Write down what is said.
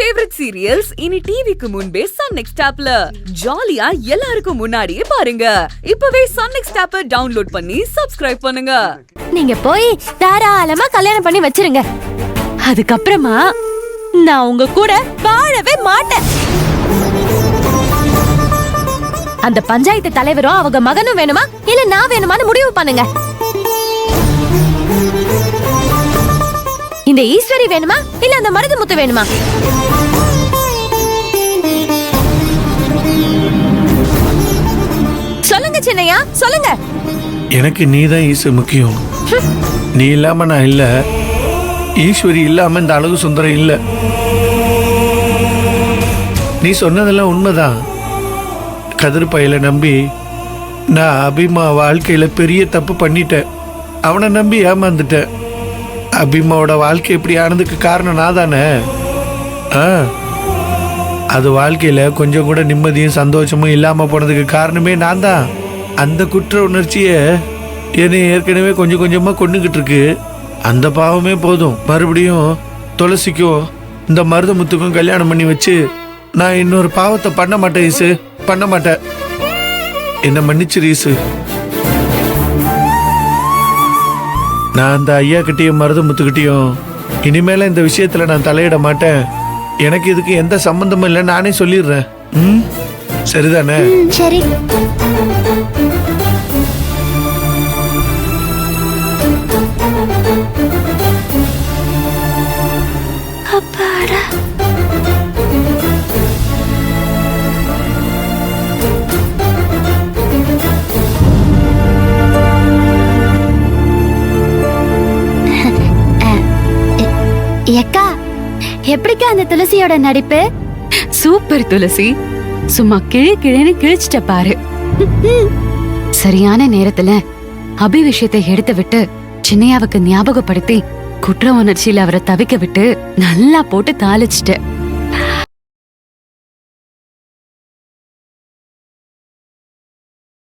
Favourite serials இனி டிவிக்கு முன்பே சன் நெக்ஸ்ட் ஆப்ல ஜாலியா எல்லாருக்கும் முன்னாடியே பாருங்க. இப்பவே சன் நெக்ஸ்ட் ஆப்பை டவுன்லோட் பண்ணி சப்ஸ்கிரைப் பண்ணுங்க. நீங்க போய் தாராளமா கல்யாணம் பண்ணி வச்சிருங்க. அதுக்கப்புறமா நான் உங்க கூட வாழவே மாட்டேன். அந்த பஞ்சாயத்து தலைவரும் அவங்க மகனும் வேணுமா இல்ல நான் வேணுமான்னு முடிவு பண்ணுங்க. இந்த ஈஸ்வரி வேணுமா இல்ல அந்த மருதமுத்து வேணுமா? சொல்லுங்க சின்னையா, சொல்லுங்க. எனக்கு நீதான் ஈஸ்வரி முக்கியம். நீ இல்லாம நான் இல்ல, ஈஸ்வரி இல்லாம இந்த அழகு சுந்தரம் இல்ல. நீ சொன்னதெல்லாம் உண்மைதான். கதிர் பையில நம்பி நான் அபிமா வாழ்க்கையில பெரிய தப்பு பண்ணிட்டேன். அவனை நம்பி ஏமாந்துட்டேன். அபிமாவோட வாழ்க்கை எப்படி ஆனதுக்கு காரணம் நான் தானே. அது வாழ்க்கையில கொஞ்சம் கூட நிம்மதியும் சந்தோஷமும் இல்லாம போனதுக்கு காரணமே நான் தான். அந்த குற்ற உணர்ச்சிய என்னை ஏற்கனவே கொஞ்சம் கொஞ்சமா கொண்டுகிட்டு இருக்கு. அந்த பாவமே போதும். மறுபடியும் துளசிக்கும் இந்த மருதமுத்துக்கும் கல்யாணம் பண்ணி வச்சு நான் இன்னொரு பாவத்தை பண்ண மாட்டேன் ஈசு, பண்ண மாட்டேன். என்ன மன்னிச்சிரு ஈசு. நான் அந்த ஐயா கிட்டையும் மருதமுத்துக்கிட்டையும் இனிமேல இந்த விஷயத்துல நான் தலையிட மாட்டேன். எனக்கு இதுக்கு எந்த சம்பந்தமும் இல்லை, நானே சொல்லிடுறேன். சரிதானே? சரி. அப்பாடா. எக்கா, எப்படிக்கா அந்த துளசியோட நடிப்பு? சூப்பர் துளசி, சும்மா கிழன்னு கிழிச்சிட்ட பாரு. சரியான நேரத்துல அபி விஷயத்தை எடுத்து விட்டு சின்னையாவுக்கு ஞாபகப்படுத்தி குற்ற உணர்ச்சியில அவரை தவிக்க விட்டு நல்லா போட்டு தாளிச்சிட்ட.